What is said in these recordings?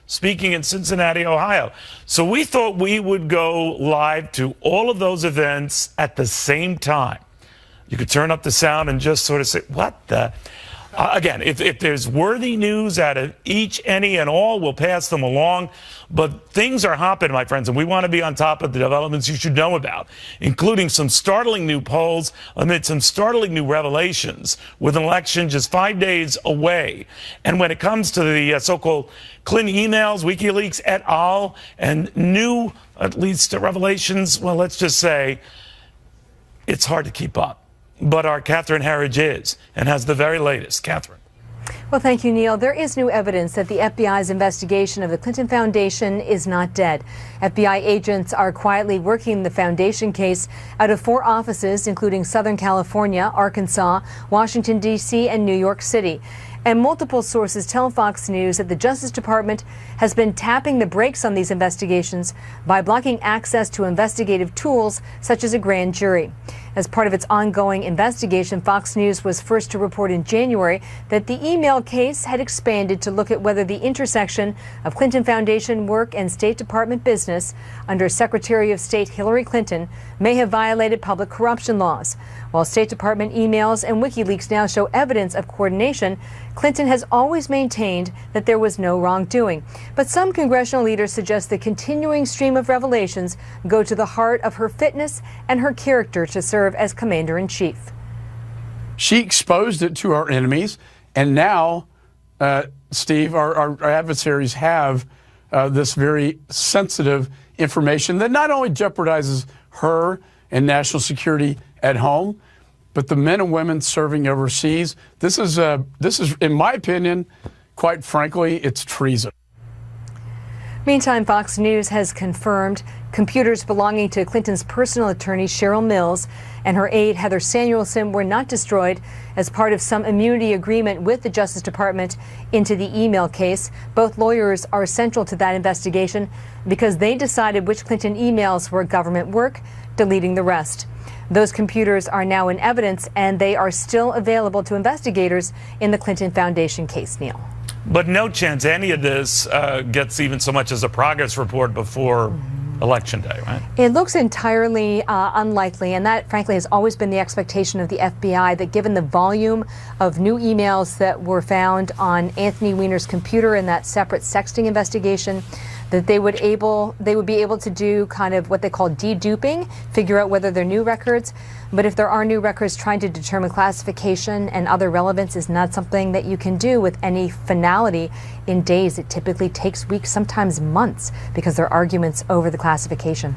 speaking in Cincinnati, Ohio. So we thought we would go live to all of those events at the same time. You could turn up the sound and just sort of say, what the? Again, if there's worthy news out of each, any, and all, we'll pass them along. But things are hopping, my friends, and we want to be on top of the developments you should know about, including some startling new polls amid some startling new revelations with an election just 5 days away. And when it comes to the so-called Clinton emails, WikiLeaks et al., and new, at least, revelations, well, let's just say it's hard to keep up. But our Catherine Herridge is, and has the very latest. Catherine. Well, thank you, Neil. There is new evidence that the FBI's investigation of the Clinton Foundation is not dead. FBI agents are quietly working the foundation case out of 4 offices, including Southern California, Arkansas, Washington, D.C., and New York City. And multiple sources tell Fox News that the Justice Department has been tapping the brakes on these investigations by blocking access to investigative tools such as a grand jury. As part of its ongoing investigation, Fox News was first to report in January that the email case had expanded to look at whether the intersection of Clinton Foundation work and State Department business under Secretary of State Hillary Clinton may have violated public corruption laws. While State Department emails and WikiLeaks now show evidence of coordination, Clinton has always maintained that there was no wrongdoing. But some congressional leaders suggest the continuing stream of revelations go to the heart of her fitness and her character to serve as commander-in-chief. She exposed it to our enemies, and now, Steve, our adversaries have this very sensitive information that not only jeopardizes her and national security at home, but the men and women serving overseas. This is, in my opinion, quite frankly, it's treason. Meantime, Fox News has confirmed computers belonging to Clinton's personal attorney, Cheryl Mills, and her aide, Heather Samuelson, were not destroyed as part of some immunity agreement with the Justice Department into the email case. Both lawyers are central to that investigation because they decided which Clinton emails were government work, deleting the rest. Those computers are now in evidence, and they are still available to investigators in the Clinton Foundation case, Neil. But no chance any of this gets even so much as a progress report before Election Day, right? It looks entirely unlikely, and that, frankly, has always been the expectation of the FBI, that given the volume of new emails that were found on Anthony Weiner's computer in that separate sexting investigation, that they would be able to do kind of what they call deduping, figure out whether they're new records. But if there are new records, trying to determine classification and other relevance is not something that you can do with any finality in days. It typically takes weeks, sometimes months, because there are arguments over the classification.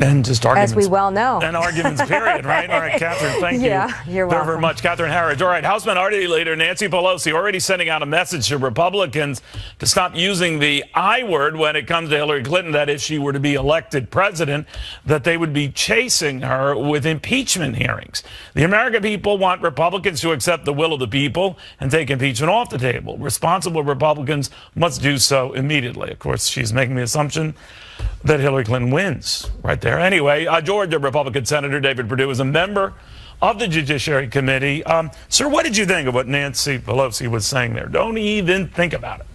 And just arguments. As we well know. And arguments, period, right? All right, Catherine, thank you you're welcome. very much. Catherine Herridge. All right, House Minority Leader Nancy Pelosi already sending out a message to Republicans to stop using the I word when it comes to Hillary Clinton, that if she were to be elected president, that they would be chasing her with impeachment hearings. The American people want Republicans to accept the will of the people and take impeachment off the table. Responsible Republicans must do so immediately. Of course, she's making the assumption that Hillary Clinton wins right there. Anyway, Georgia Republican Senator David Perdue is a member of the Judiciary Committee. Sir, what did you think of what Nancy Pelosi was saying there? Don't even think about it.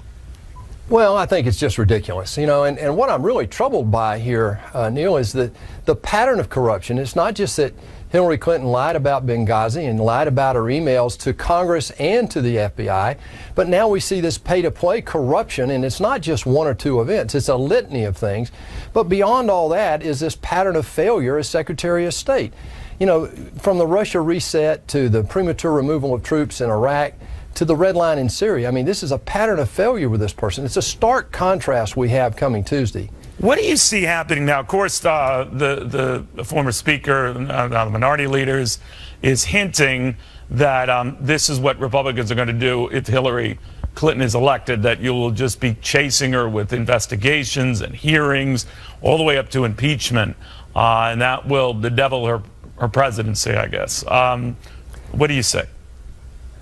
Well, I think it's just ridiculous, you know, and what I'm really troubled by here, Neil, is that the pattern of corruption. It's not just that Hillary Clinton lied about Benghazi and lied about her emails to Congress and to the FBI, but now we see this pay-to-play corruption, and it's not just one or two events, it's a litany of things. But beyond all that is this pattern of failure as Secretary of State. You know, from the Russia reset to the premature removal of troops in Iraq, to the red line in Syria. I mean, this is a pattern of failure with this person. It's a stark contrast we have coming Tuesday. What do you see happening now? Of course, the former speaker, the minority leaders, is hinting that this is what Republicans are going to do if Hillary Clinton is elected, that you will just be chasing her with investigations and hearings all the way up to impeachment, and that will bedevil her presidency, I guess. What do you say?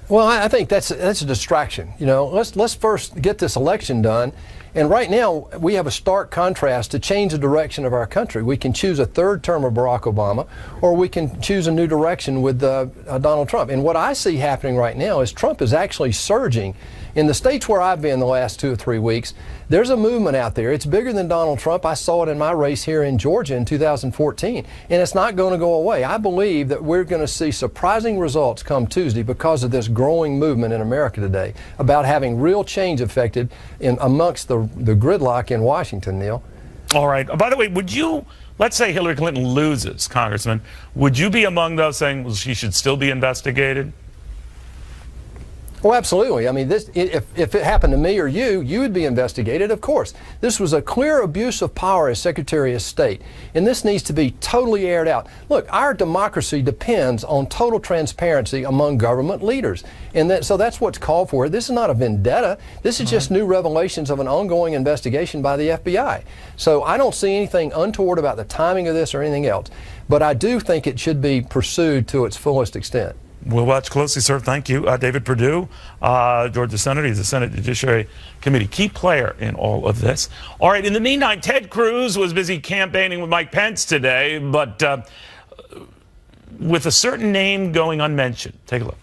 Well, I think that's a distraction. You know, let's first get this election done. And right now, we have a stark contrast to change the direction of our country. We can choose a third term of Barack Obama, or we can choose a new direction with Donald Trump. And what I see happening right now is Trump is actually surging In the states where I've been the last 2 or 3 weeks, there's a movement out there. It's bigger than Donald Trump. I saw it in my race here in Georgia in 2014, and it's not going to go away. I believe that we're going to see surprising results come Tuesday because of this growing movement in America today about having real change affected amongst the gridlock in Washington, Neil. All right. By the way, would you, let's say Hillary Clinton loses, Congressman, would you be among those saying, well, she should still be investigated? Oh, absolutely. I mean, if it happened to me or you would be investigated, of course. This was a clear abuse of power as Secretary of State, and this needs to be totally aired out. Look, our democracy depends on total transparency among government leaders, and so that's what's called for. This is not a vendetta. This is just new revelations of an ongoing investigation by the FBI. So I don't see anything untoward about the timing of this or anything else, but I do think it should be pursued to its fullest extent. We'll watch closely, sir. Thank you. David Perdue, Georgia Senator. He's the Senate Judiciary Committee key player in all of this. All right, in the meantime, Ted Cruz was busy campaigning with Mike Pence today, but with a certain name going unmentioned. Take a look.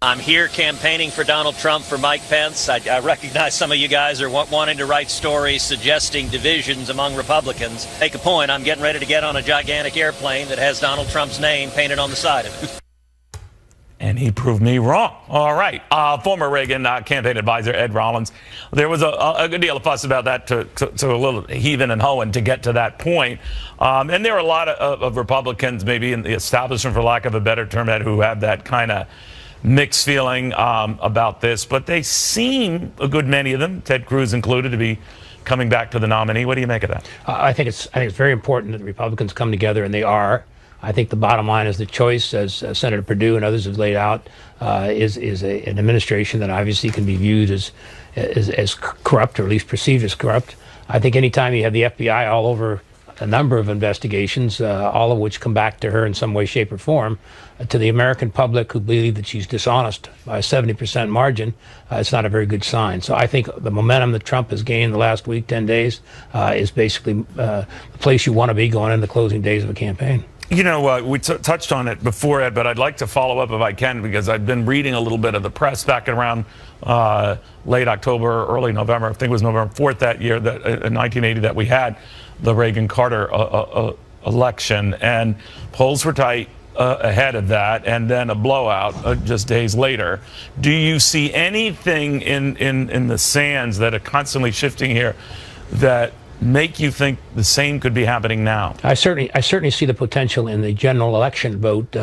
I'm here campaigning for Donald Trump for Mike Pence. I recognize some of you guys are wanting to write stories suggesting divisions among Republicans. Make a point, I'm getting ready to get on a gigantic airplane that has Donald Trump's name painted on the side of it. And he proved me wrong. All right. Former Reagan campaign advisor Ed Rollins. There was a good deal of fuss about that to a little heaving and hoeing to get to that point. And there are a lot of Republicans, maybe in the establishment, for lack of a better term, who have that kind of mixed feeling about this. But they seem, a good many of them, Ted Cruz included, to be coming back to the nominee. What do you make of that? I think it's very important that the Republicans come together, and they are. I think the bottom line is the choice, as Senator Perdue and others have laid out, is an administration that obviously can be viewed as corrupt, or at least perceived as corrupt. I think anytime you have the FBI all over a number of investigations, all of which come back to her in some way, shape, or form, to the American public who believe that she's dishonest by a 70% margin, it's not a very good sign. So I think the momentum that Trump has gained the last week, 10 days, is basically the place you want to be going into the closing days of a campaign. You know, we touched on it before, Ed, but I'd like to follow up if I can, because I've been reading a little bit of the press back around late October, early November. I think it was November 4th that year, that in 1980, that we had the Reagan-Carter election, and polls were tight ahead of that, and then a blowout just days later. Do you see anything in the sands that are constantly shifting here that make you think the same could be happening now? I certainly see the potential in the general election vote.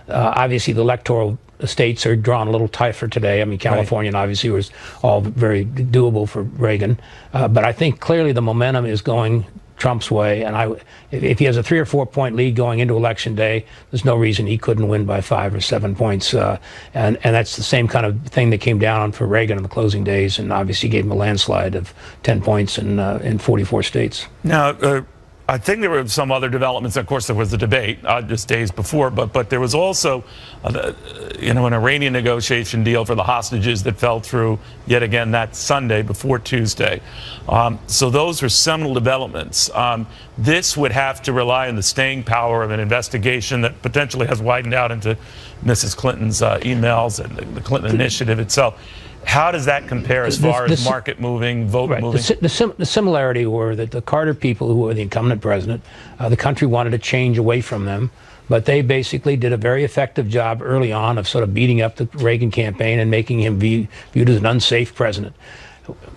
Obviously, the electoral states are drawn a little tighter today. I mean, California obviously was all very doable for Reagan. But I think clearly the momentum is going Trump's way, and if he has a 3 or 4 point lead going into Election Day, there's no reason he couldn't win by 5 or 7 points. And that's the same kind of thing that came down for Reagan in the closing days, and obviously gave him a landslide of 10 points in 44 states. Now, I think there were some other developments. Of course, there was the debate just days before, but there was also, an Iranian negotiation deal for the hostages that fell through yet again that Sunday before Tuesday. So those were seminal developments. This would have to rely on the staying power of an investigation that potentially has widened out into Mrs. Clinton's emails and the Clinton initiative itself. How does that compare as far as market moving, vote moving? The similarity were that the Carter people, who were the incumbent president, the country wanted to change away from them, but they basically did a very effective job early on of sort of beating up the Reagan campaign and making him viewed as an unsafe president.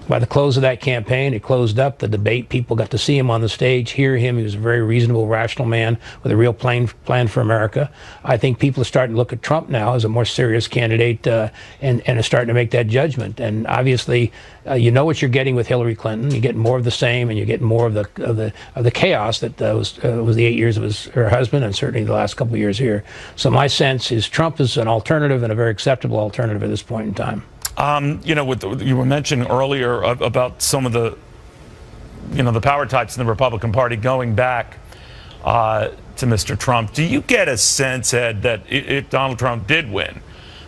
By the close of that campaign, it closed up the debate. People got to see him on the stage, hear him. He was a very reasonable, rational man with a real plan for America. I think people are starting to look at Trump now as a more serious candidate and are starting to make that judgment. And obviously, you know what you're getting with Hillary Clinton. You get more of the same, and you get more of the chaos that was the 8 years of her husband, and certainly the last couple of years here. So my sense is Trump is an alternative, and a very acceptable alternative at this point in time. You were mentioning earlier about some of the power types in the Republican Party going back to Mr. Trump. Do you get a sense, Ed, that if Donald Trump did win,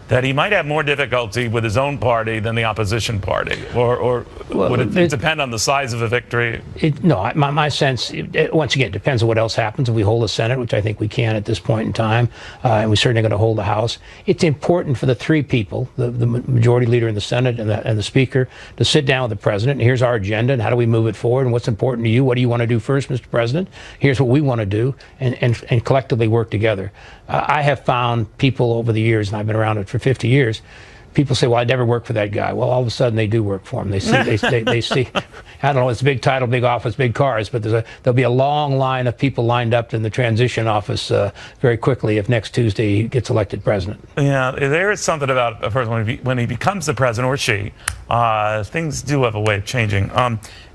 that he might have more difficulty with his own party than the opposition party? Or would it depend on the size of a victory? No, my sense, once again, it depends on what else happens. If we hold the Senate, which I think we can at this point in time, and we're certainly going to hold the House, it's important for the three people, the majority leader in the Senate and the Speaker, to sit down with the President, and here's our agenda, and how do we move it forward, and what's important to you? What do you want to do first, Mr. President? Here's what we want to do, and collectively work together. I have found people over the years, and I've been around it for 50 years, people say, well, I'd never work for that guy. Well, all of a sudden they do work for him. They see, they see, I don't know, it's a big title, big office, big cars, but there'll be a long line of people lined up in the transition office very quickly if next Tuesday he gets elected president. Yeah, there is something about a person when he becomes the president, or she, things do have a way of changing.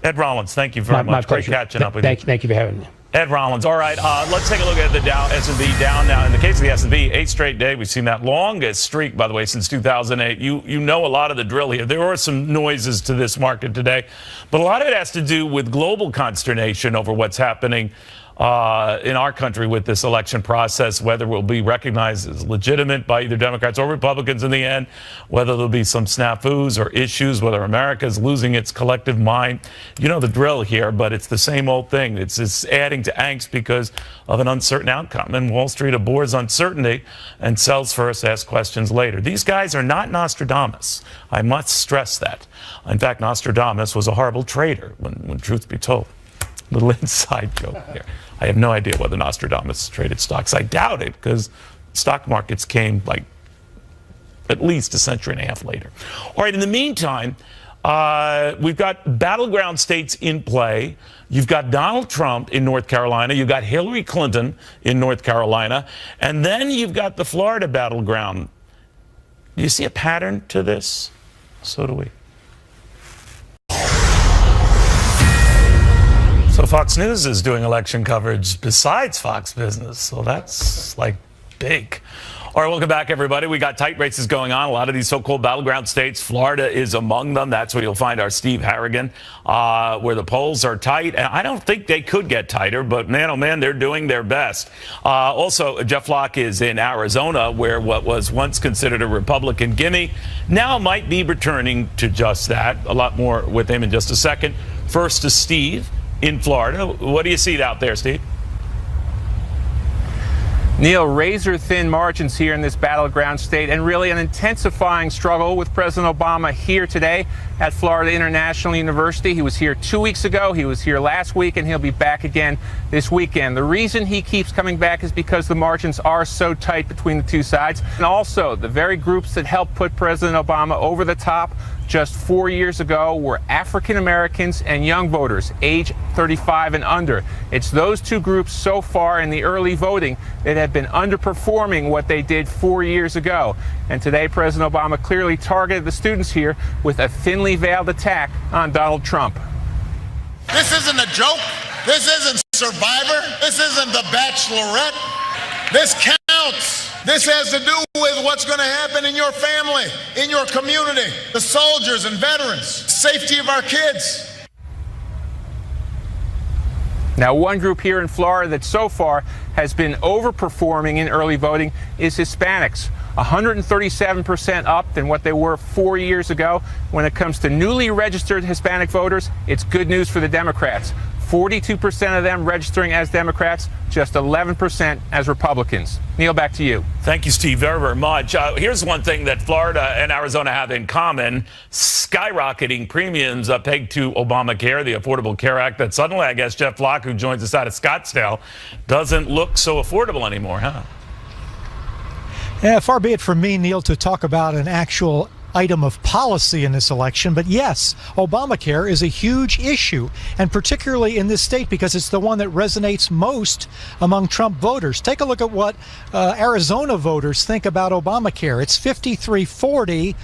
Ed Rollins, thank you very much. My pleasure. Great catching up with you. Thank you for having me. Ed Rollins. All right, let's take a look at the S&P down now. In the case of the S&P, 8th straight day. We've seen that longest streak, by the way, since 2008. You know a lot of the drill here. There are some noises to this market today, but a lot of it has to do with global consternation over what's happening in our country with this election process, whether it will be recognized as legitimate by either Democrats or Republicans in the end, whether there'll be some snafus or issues, whether America is losing its collective mind. You know the drill here, but it's the same old thing. It's adding to angst because of an uncertain outcome. And Wall Street abhors uncertainty and sells first, asks questions later. These guys are not Nostradamus. I must stress that. In fact, Nostradamus was a horrible trader, when truth be told. Little inside joke here. I have no idea whether Nostradamus traded stocks. I doubt it, because stock markets came like at least a century and a half later. All right, in the meantime, we've got battleground states in play. You've got Donald Trump in North Carolina. You've got Hillary Clinton in North Carolina. And then you've got the Florida battleground. Do you see a pattern to this? So do we. So Fox News is doing election coverage besides Fox Business. So that's like big. All right, welcome back, everybody. We got tight races going on. A lot of these so-called battleground states. Florida is among them. That's where you'll find our Steve Harrigan, where the polls are tight. And I don't think they could get tighter, but man, oh man, they're doing their best. Also, Jeff Flake is in Arizona, where what was once considered a Republican gimme now might be returning to just that. A lot more with him in just a second. First to Steve in Florida. What do you see out there, Steve? Neil, razor-thin margins here in this battleground state, and really an intensifying struggle with President Obama here today at Florida International University. He was here 2 weeks ago, he was here last week, and he'll be back again this weekend. The reason he keeps coming back is because the margins are so tight between the two sides. And also, the very groups that helped put President Obama over the top just 4 years ago were African Americans and young voters, age 35 and under. It's those two groups so far in the early voting that have been underperforming what they did 4 years ago. And today, President Obama clearly targeted the students here with a thinly veiled attack on Donald Trump. This isn't a joke. This isn't Survivor. This isn't The Bachelorette. This counts. This has to do with what's going to happen in your family, in your community, the soldiers and veterans, safety of our kids. Now, one group here in Florida that so far has been overperforming in early voting is Hispanics. 137% up than what they were 4 years ago. When it comes to newly registered Hispanic voters, it's good news for the Democrats. 42% of them registering as Democrats, just 11% as Republicans. Neil, back to you. Thank you, Steve, very, very much. Here's one thing that Florida and Arizona have in common: skyrocketing premiums pegged to Obamacare, the Affordable Care Act, that suddenly, I guess, Jeff Flake, who joins us out of Scottsdale, doesn't look so affordable anymore, huh? Yeah, far be it from me, Neil, to talk about an actual item of policy in this election, but yes, Obamacare is a huge issue, and particularly in this state because it's the one that resonates most among Trump voters. Take a look at what Arizona voters think about Obamacare. It's 53-40.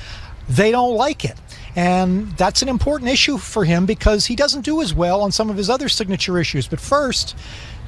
They don't like it. And that's an important issue for him because he doesn't do as well on some of his other signature issues. But first,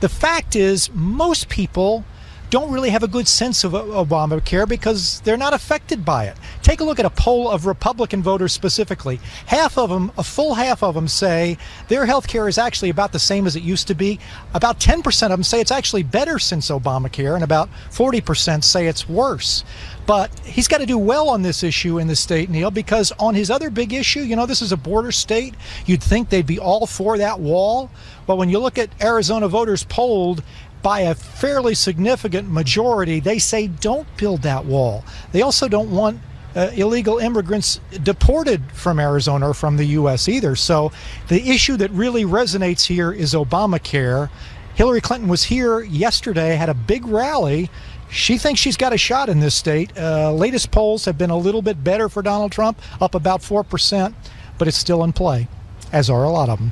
the fact is most people don't really have a good sense of Obamacare because they're not affected by it. Take a look at a poll of Republican voters specifically. Half of them, a full half of them, say their health care is actually about the same as it used to be. About 10% of them say it's actually better since Obamacare, and about 40% say it's worse. But he's got to do well on this issue in the state, Neil, because on his other big issue, you know, this is a border state. You'd think they'd be all for that wall. But when you look at Arizona voters polled by a fairly significant majority, they say don't build that wall. They also don't want illegal immigrants deported from Arizona or from the U.S. either. So the issue that really resonates here is Obamacare. Hillary Clinton was here yesterday, had a big rally. She thinks she's got a shot in this state. Latest polls have been a little bit better for Donald Trump, up about 4%, but it's still in play, as are a lot of them.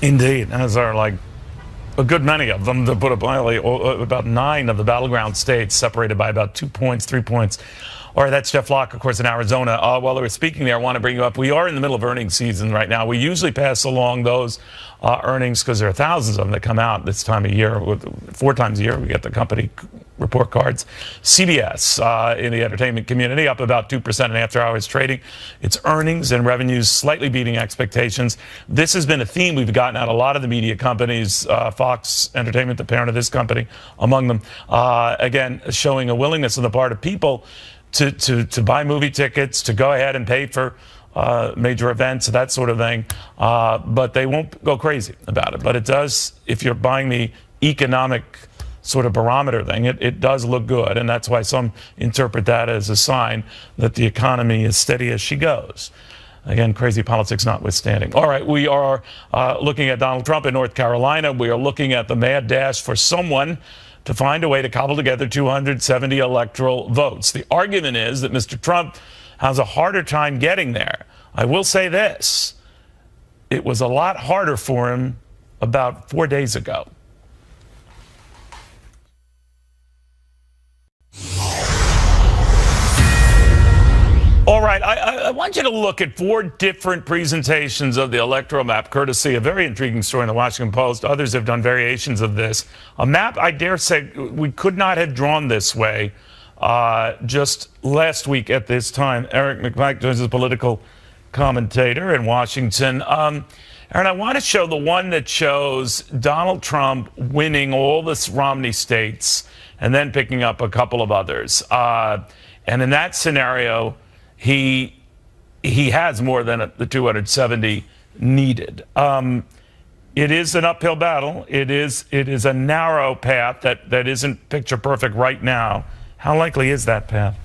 Indeed, as are like a good many of them, to put it bluntly, about 9 of the battleground states, separated by about 2 points, 3 points. All right, that's Jeff Locke, of course, in Arizona. While we were speaking there, I want to bring you up. We are in the middle of earnings season right now. We usually pass along those earnings because there are thousands of them that come out this time of year. 4 times a year, we get the company report cards. CBS in the entertainment community up about 2% in after-hours trading. Its earnings and revenues slightly beating expectations. This has been a theme we've gotten out of a lot of the media companies. Fox Entertainment, the parent of this company, among them. Again, showing a willingness on the part of people to buy movie tickets, to go ahead and pay for major events, that sort of thing. But they won't go crazy about it. But it does, if you're buying the economic sort of barometer thing, it does look good. And that's why some interpret that as a sign that the economy is steady as she goes. Again, crazy politics notwithstanding. All right, we are looking at Donald Trump in North Carolina. We are looking at the mad dash for someone to find a way to cobble together 270 electoral votes. The argument is that Mr. Trump has a harder time getting there. I will say this. It was a lot harder for him about 4 days ago. All right, I want you to look at 4 different presentations of the electoral map, courtesy a very intriguing story in the Washington Post. Others have done variations of this. A map, I dare say, we could not have drawn this way just last week at this time. Eric McMike is a political commentator in Washington. Aaron, I want to show the one that shows Donald Trump winning all the Romney states and then picking up a couple of others. And in that scenario, he has more than the 270 needed. It is an uphill battle. It is a narrow path that isn't picture perfect right now. How likely is that path?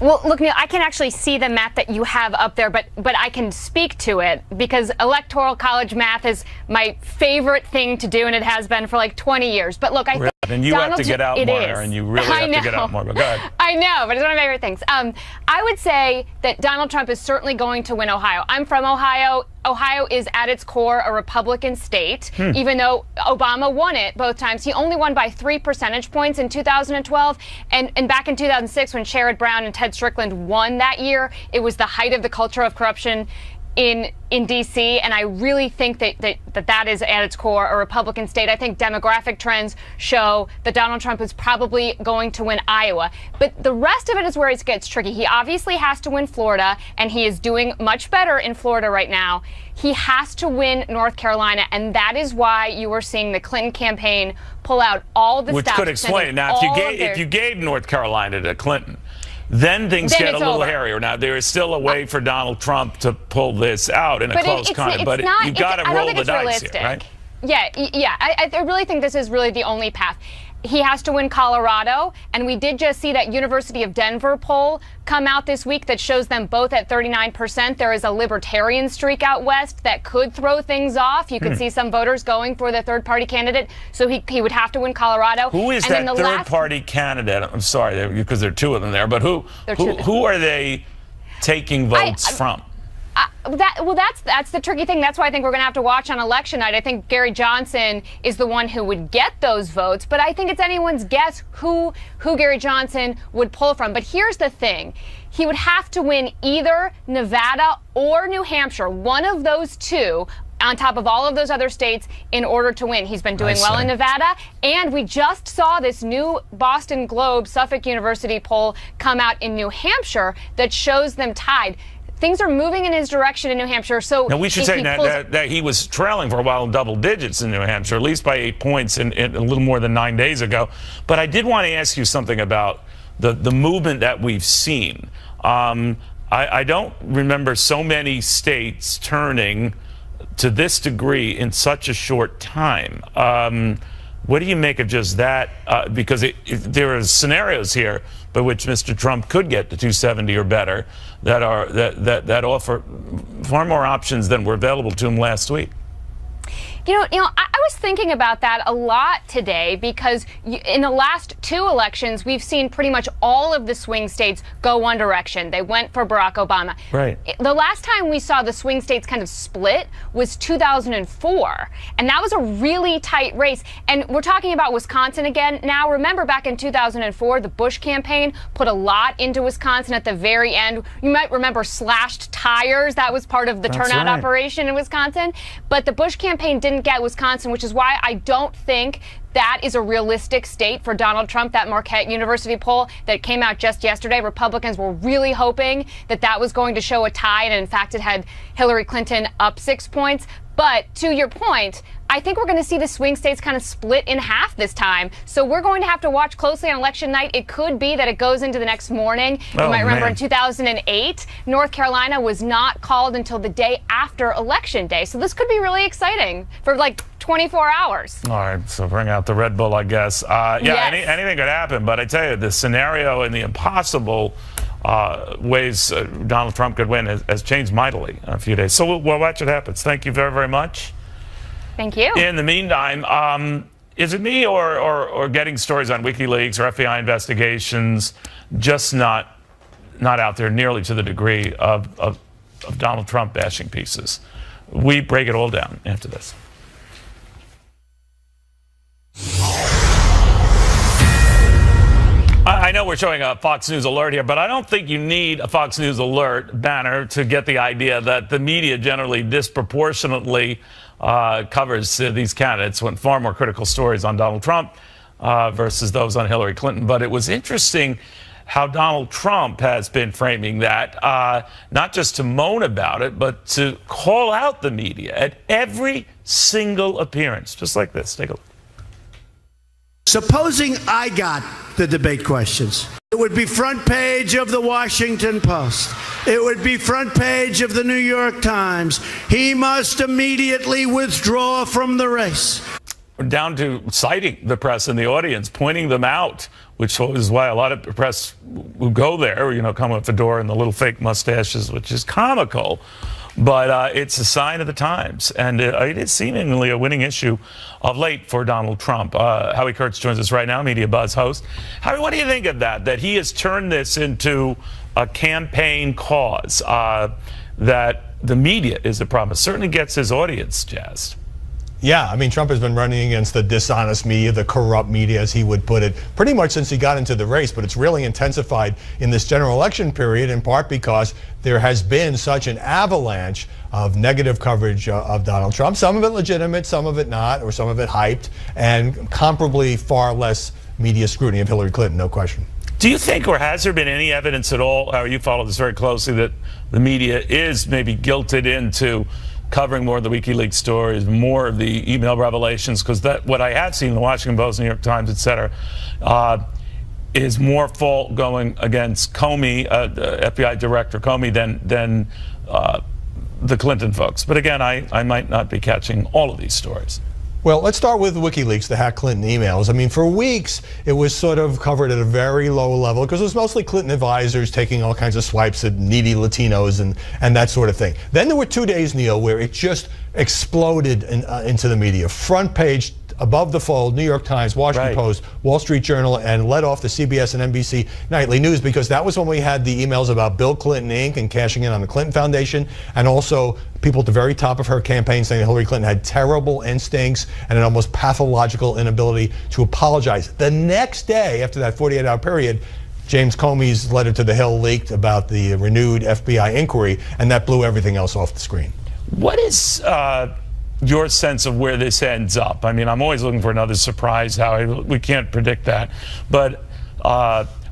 Well, look, Neil, I can actually see the map that you have up there, but I can speak to it because electoral college math is my favorite thing to do, and it has been for like 20 years. But look, I think and you have to get out more, and you really have to get out more. But go ahead. I know, but it's one of my favorite things. I would say that Donald Trump is certainly going to win Ohio. I'm from Ohio. Ohio is at its core a Republican state, even though Obama won it both times. He only won by 3 percentage points in 2012. And back in 2006, when Sherrod Brown and Ted Strickland won that year, it was the height of the culture of corruption in D.C., and I really think that is at its core a Republican state. I think demographic trends show that Donald Trump is probably going to win Iowa. But the rest of it is where it gets tricky. He obviously has to win Florida, and he is doing much better in Florida right now. He has to win North Carolina, and that is why you are seeing the Clinton campaign pull out all the stops. Which could explain. Now, if you gave North Carolina to Clinton, then things get a little hairier. Now, there is still a way for Donald Trump to pull this out in a close kind of, but you've got to roll the dice here, right? Yeah. I really think this is really the only path. He has to win Colorado, and we did just see that University of Denver poll come out this week that shows them both at 39%. There is a libertarian streak out west that could throw things off. You could see some voters going for the third-party candidate, so he would have to win Colorado. Who is that third-party candidate? I'm sorry, because there are 2 of them there, but who are they taking votes from? That's the tricky thing. That's why I think we're going to have to watch on election night. I think Gary Johnson is the one who would get those votes, but I think it's anyone's guess who Gary Johnson would pull from. But here's the thing. He would have to win either Nevada or New Hampshire, one of those 2, on top of all of those other states in order to win. He's been doing well in Nevada, and we just saw this new Boston Globe Suffolk University poll come out in New Hampshire that shows them tied. Things are moving in his direction in New Hampshire. So now we should say that he was trailing for a while in double digits in New Hampshire, at least by 8 points in a little more than 9 days ago. But I did want to ask you something about the movement that we've seen. I don't remember so many states turning to this degree in such a short time. What do you make of just that? Because there are scenarios here by which Mr. Trump could get to 270 or better that offer far more options than were available to him last week. You know, I was thinking about that a lot today because in the last 2 elections, we've seen pretty much all of the swing states go one direction. They went for Barack Obama. Right. The last time we saw the swing states kind of split was 2004, and that was a really tight race. And we're talking about Wisconsin again now. Remember back in 2004, the Bush campaign put a lot into Wisconsin at the very end. You might remember slashed tires. That was part of the turnout operation in Wisconsin. But the Bush campaign didn't get Wisconsin, which is why I don't think that is a realistic state for Donald Trump. That Marquette University poll that came out just yesterday, Republicans were really hoping that that was going to show a tie, and in fact it had Hillary Clinton up 6 points. But to your point, I think we're going to see the swing states kind of split in half this time. So we're going to have to watch closely on election night. It could be that it goes into the next morning. You might remember in 2008, North Carolina was not called until the day after Election Day. So this could be really exciting for like 24 hours. All right, so bring out the Red Bull, I guess. Anything could happen. But I tell you, the scenario and the impossible ways Donald Trump could win has changed mightily in a few days. So we'll watch what happens. Thank you very, very much. Thank you. In the meantime, is it me or getting stories on WikiLeaks or FBI investigations just not out there nearly to the degree of Donald Trump bashing pieces? We break it all down after this. I know we're showing a Fox News alert here, but I don't think you need a Fox News alert banner to get the idea that the media generally disproportionately covers these candidates when far more critical stories on Donald Trump versus those on Hillary Clinton. But it was interesting how Donald Trump has been framing that, not just to moan about it, but to call out the media at every single appearance, just like this. Take a look. Supposing I got the debate questions, it would be front page of the Washington Post. It would be front page of the New York Times. He must immediately withdraw from the race. Down to citing the press and the audience, pointing them out, which is why a lot of press who go there, come with the door and the little fake mustaches, which is comical. But it's a sign of the times, and it is seemingly a winning issue of late for Donald Trump. Howie Kurtz joins us right now, Media Buzz host. Howie, what do you think of that he has turned this into a campaign cause, that the media is the problem? It certainly gets his audience jazzed. Yeah, I mean, Trump has been running against the dishonest media, the corrupt media, as he would put it, pretty much since he got into the race. But it's really intensified in this general election period, in part because there has been such an avalanche of negative coverage of Donald Trump, some of it legitimate, some of it not, or some of it hyped, and comparably far less media scrutiny of Hillary Clinton, no question. Do you think, or has there been any evidence at all, how you follow this very closely, that the media is maybe guilted into covering more of the WikiLeaks stories, more of the email revelations? Because what I have seen in the Washington Post, New York Times, et cetera, is more fault going against Comey, FBI Director Comey, than the Clinton folks. But again, I might not be catching all of these stories. Well, let's start with WikiLeaks, the hack Clinton emails. I mean, for weeks, it was sort of covered at a very low level because it was mostly Clinton advisors taking all kinds of swipes at needy Latinos and that sort of thing. Then there were 2 days, Neil, where it just exploded into the media. Front page, above the fold, New York Times, Washington Post, Wall Street Journal, and led off the CBS and NBC nightly news, because that was when we had the emails about Bill Clinton Inc. and cashing in on the Clinton Foundation, and also people at the very top of her campaign saying that Hillary Clinton had terrible instincts and an almost pathological inability to apologize. The next day, after that 48-hour period, James Comey's letter to the Hill leaked about the renewed FBI inquiry, and that blew everything else off the screen. What is your sense of where this ends up. I mean, I'm always looking for another surprise. We can't predict that, but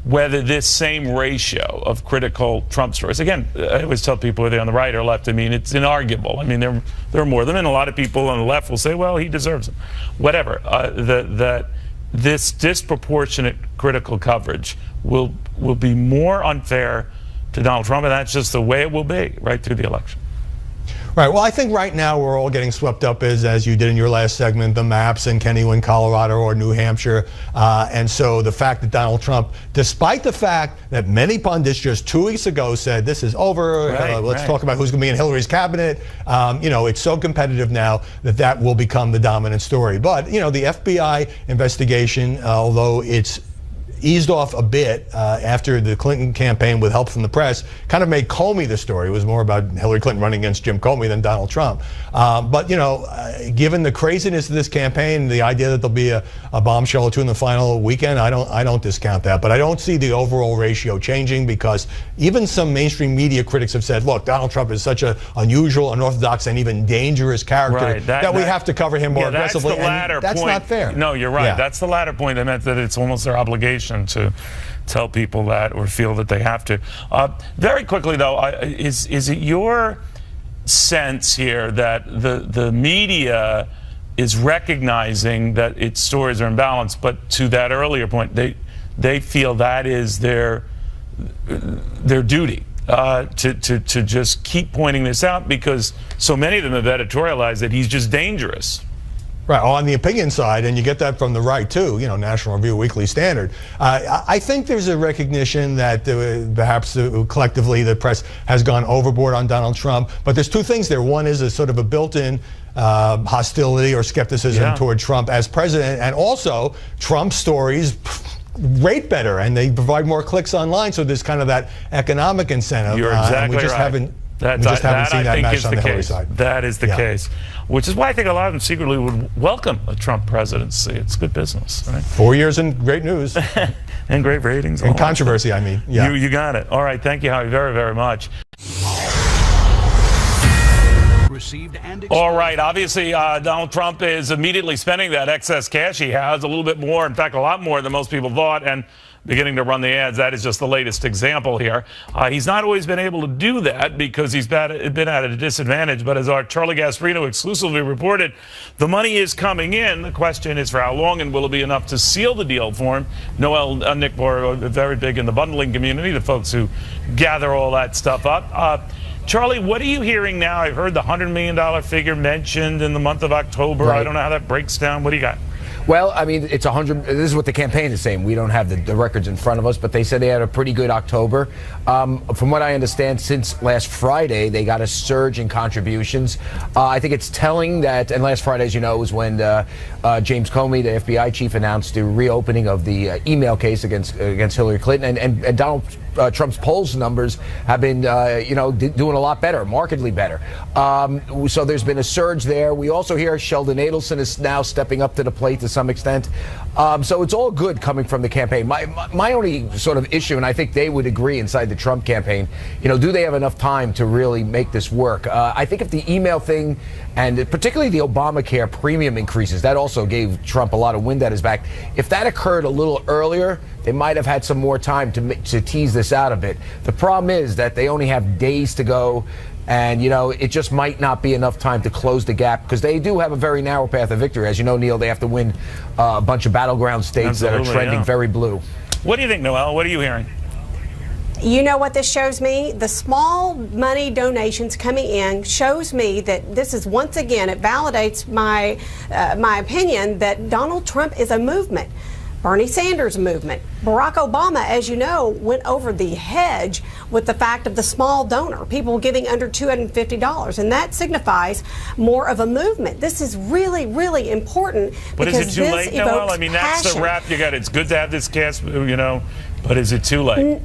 whether this same ratio of critical Trump stories, again, I always tell people whether they're on the right or left, I mean, it's inarguable. I mean, there are more of them, and a lot of people on the left will say, well, he deserves them. Whatever. That this disproportionate critical coverage will be more unfair to Donald Trump, and that's just the way it will be right through the election. Right. Well, I think right now we're all getting swept up, as you did in your last segment, the maps and can he win Colorado or New Hampshire? And so the fact that Donald Trump, despite the fact that many pundits just 2 weeks ago said this is over, let's talk about who's going to be in Hillary's cabinet. It's so competitive now that will become the dominant story. But, the FBI investigation, although it's eased off a bit after the Clinton campaign with help from the press, kind of made Comey the story. It was more about Hillary Clinton running against Jim Comey than Donald Trump. But, given the craziness of this campaign, the idea that there'll be a bombshell or two in the final weekend, I don't discount that. But I don't see the overall ratio changing, because even some mainstream media critics have said, look, Donald Trump is such an unusual, unorthodox, and even dangerous character that we have to cover him more aggressively. That's the latter point. That's not fair. No, you're right. Yeah. That's the latter point. That meant that it's almost their obligation to tell people that, or feel that they have to. Very quickly, though, is it your sense here that the media is recognizing that its stories are imbalanced, but to that earlier point, they feel that is their duty to just keep pointing this out, because so many of them have editorialized that he's just dangerous? Right, on the opinion side, and you get that from the right too, National Review, Weekly Standard. I think there's a recognition that perhaps collectively the press has gone overboard on Donald Trump. But there's two things there. One is a sort of a built-in hostility or skepticism toward Trump as president, and also Trump's stories rate better and they provide more clicks online. So there's kind of that economic incentive. You're exactly we just right. haven't seen that match on the Hillary side. That is the case, which is why I think a lot of them secretly would welcome a Trump presidency. It's good business, right? 4 years and great news. And great ratings. And controversy, I mean. Yeah. You got it. All right, thank you, Howie, very, very much. All right, obviously Donald Trump is immediately spending that excess cash he has, a little bit more, in fact a lot more than most people thought, and beginning to run the ads. That is just the latest example here. He's not always been able to do that because he's been at a disadvantage, but as our Charlie Gasparino exclusively reported, the money is coming in. The question is for how long, and will it be enough to seal the deal for him? Noel Nickbor, very big in the bundling community, the folks who gather all that stuff up. Charlie, what are you hearing now? I've heard the $100 million figure mentioned in the month of October. Right. I don't know how that breaks down. What do you got? Well, I mean, it's 100. This is what the campaign is saying. We don't have the records in front of us, but they said they had a pretty good October. From what I understand, since last Friday, they got a surge in contributions. I think it's telling that, and last Friday, as you know, was when James Comey, the FBI chief, announced the reopening of the email case against Hillary Clinton, and Donald Trump's polls numbers have been, doing a lot better, markedly better. So there's been a surge there. We also hear Sheldon Adelson is now stepping up to the plate to some extent. So it's all good coming from the campaign. My only sort of issue, and I think they would agree inside the Trump campaign, do they have enough time to really make this work? I think if the email thing, and particularly the Obamacare premium increases, that also gave Trump a lot of wind at his back. If that occurred a little earlier, they might have had some more time to tease this out a bit. The problem is that they only have days to go, and it just might not be enough time to close the gap, because they do have a very narrow path of victory. As you know, Neil, they have to win a bunch of battleground states that are trending very blue. What do you think, Noel? What are you hearing? You know what this shows me? The small money donations coming in shows me that this is, once again, it validates my opinion that Donald Trump is a movement. Bernie Sanders movement. Barack Obama, as you know, went over the hedge with the fact of the small donor, people giving under $250, and that signifies more of a movement. This is really, really important. But is it too late, Noel? I mean, that's the rap you got. It's good to have this cast, but is it too late?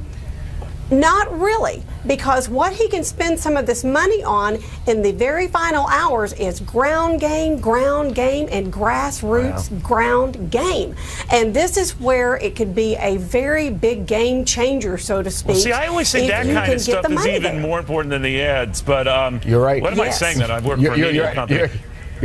Not really, because what he can spend some of this money on in the very final hours is ground game, and grassroots ground game. And this is where it could be a very big game changer, so to speak. Well, see, I always think that kind of stuff is even more important than the ads. But you're right. What am I saying? That I work for a media company.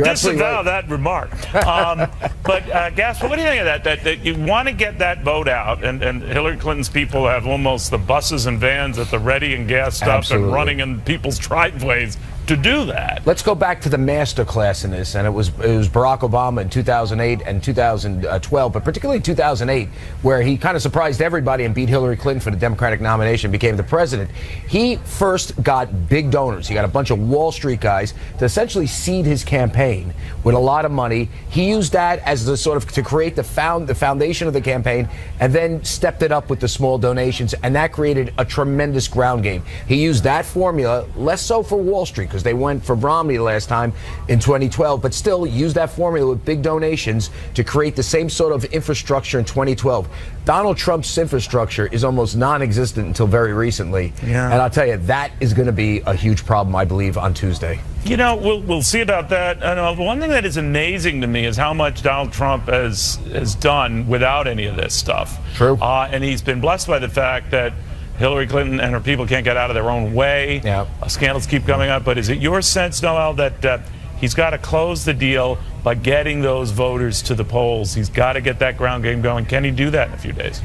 disavow that remark. But Gaspar, what do you think of that you want to get that vote out, and Hillary Clinton's people have almost the buses and vans at the ready and gassed up and running in people's driveways to do that? Let's go back to the master class in this, and it was Barack Obama in 2008 and 2012, but particularly 2008, where he kind of surprised everybody and beat Hillary Clinton for the Democratic nomination, became the president. He first got big donors. He got a bunch of Wall Street guys to essentially seed his campaign with a lot of money. He used that as the sort of to create the foundation of the campaign, and then stepped it up with the small donations, and that created a tremendous ground game. He used that formula, less so for Wall Street, because they went for Romney last time in 2012, but still used that formula with big donations to create the same sort of infrastructure in 2012. Donald Trump's infrastructure is almost non-existent until very recently. Yeah. And I'll tell you, that is going to be a huge problem, I believe, on Tuesday. You know, we'll see about that. And one thing that is amazing to me is how much Donald Trump has done without any of this stuff. True. And he's been blessed by the fact that Hillary Clinton and her people can't get out of their own way. Yeah. Scandals keep coming up. But is it your sense, Noel, that he's got to close the deal by getting those voters to the polls? He's got to get that ground game going. Can he do that in a few days?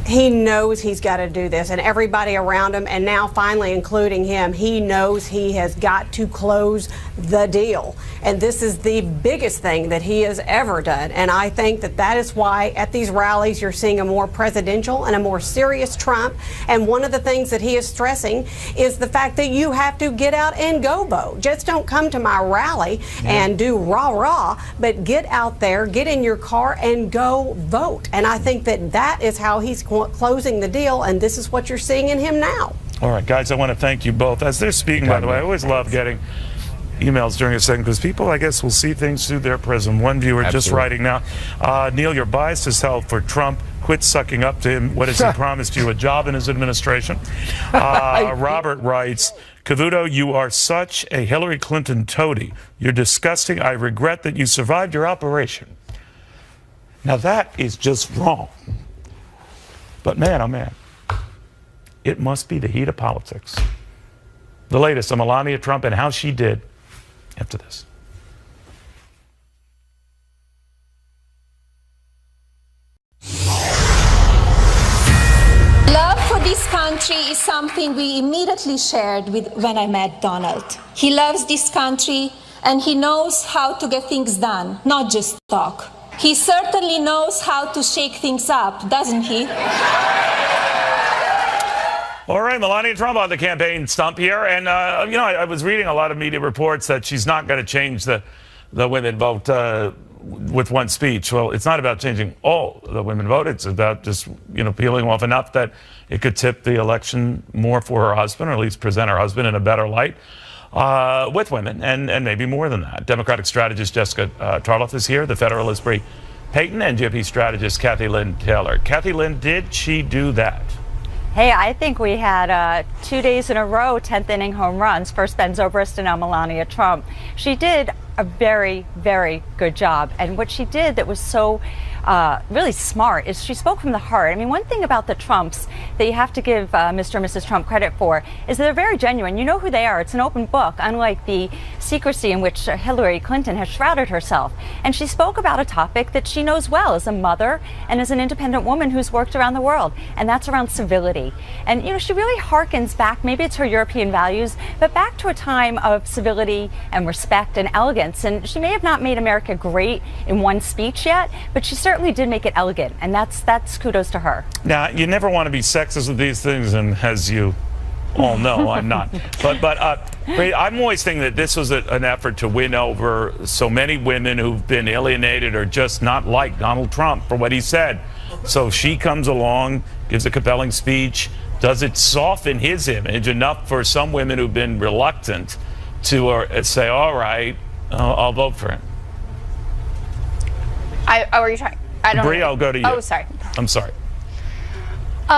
He knows he's got to do this, and everybody around him, and now finally including him, he knows he has got to close the deal. And this is the biggest thing that he has ever done. And I think that is why at these rallies you're seeing a more presidential and a more serious Trump. And one of the things that he is stressing is the fact that you have to get out and go vote. Just don't come to my rally and do rah-rah, but get out there, get in your car, and go vote. And I think that is how he's closing the deal, and this is what you're seeing in him now. All right, guys, I want to thank you both. As they're speaking, by the way, I always love getting emails during a segment because people, I guess, will see things through their prism. One viewer just writing now, Neil, your bias is held for Trump. Quit sucking up to him. What has he promised you? A job in his administration? Robert writes, Cavuto, you are such a Hillary Clinton toady. You're disgusting. I regret that you survived your operation. Now, that is just wrong. But man, oh man, it must be the heat of politics. The latest on Melania Trump and how she did after this. Love for this country is something we immediately shared when I met Donald. He loves this country and he knows how to get things done, not just talk. He certainly knows how to shake things up, doesn't he? All right, Melania Trump on the campaign stump here. And, you know, I was reading a lot of media reports that she's not going to change the women vote with one speech. Well, it's not about changing all the women vote. It's about just, you know, peeling off enough that it could tip the election more for her husband, or at least present her husband in a better light. With women, and maybe more than that. Democratic strategist Jessica Tarloff is here, the Federalist Bree Payton, and GOP strategist Kathy Lynn Taylor. Kathy Lynn, did she do that? Hey, I think we had 2 days in a row 10th inning home runs. First Ben Zobrist and now Melania Trump. She did a very, very good job. And what she did that was so really smart is she spoke from the heart. I mean, one thing about the Trumps that you have to give Mr. and Mrs. Trump credit for is that they're very genuine. You know who they are. It's an open book, unlike the secrecy in which Hillary Clinton has shrouded herself. And she spoke about a topic that she knows well as a mother and as an independent woman who's worked around the world, and that's around civility. And, you know, she really harkens back, maybe it's her European values, but back to a time of civility and respect and elegance. And she may have not made America great in one speech yet, but she certainly did make it elegant, and that's kudos to her. Now, you never want to be sexist with these things, and as you all know, I'm not. But I'm always thinking that this was an effort to win over so many women who've been alienated or just not like Donald Trump for what he said. So she comes along, gives a compelling speech. Does it soften his image enough for some women who've been reluctant to say, all right, I'll vote for him? Are you trying? I don't Bree, I'll go to you. Oh, sorry. I'm sorry.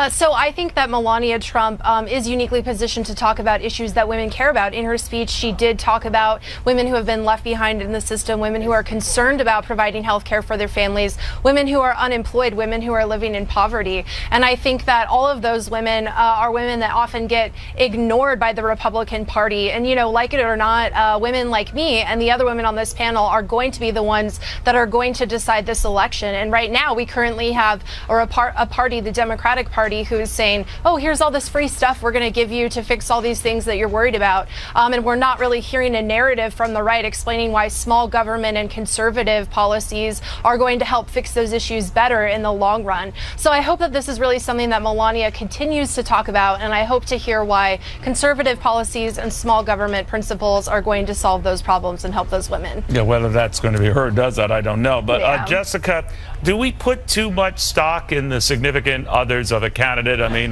So I think that Melania Trump is uniquely positioned to talk about issues that women care about. In her speech, she did talk about women who have been left behind in the system, women who are concerned about providing health care for their families, women who are unemployed, women who are living in poverty. And I think that all of those women are women that often get ignored by the Republican Party. And, you know, like it or not, women like me and the other women on this panel are going to be the ones that are going to decide this election. And right now, we currently have a party, the Democratic Party, who is saying, oh, here's all this free stuff we're going to give you to fix all these things that you're worried about. And we're not really hearing a narrative from the right explaining why small government and conservative policies are going to help fix those issues better in the long run. So I hope that this is really something that Melania continues to talk about, and I hope to hear why conservative policies and small government principles are going to solve those problems and help those women. Yeah, whether that's going to be her who does that, I don't know. But Jessica, do we put too much stock in the significant others of a candidate? I mean,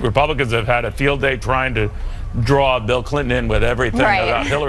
Republicans have had a field day trying to draw Bill Clinton in with everything about Hillary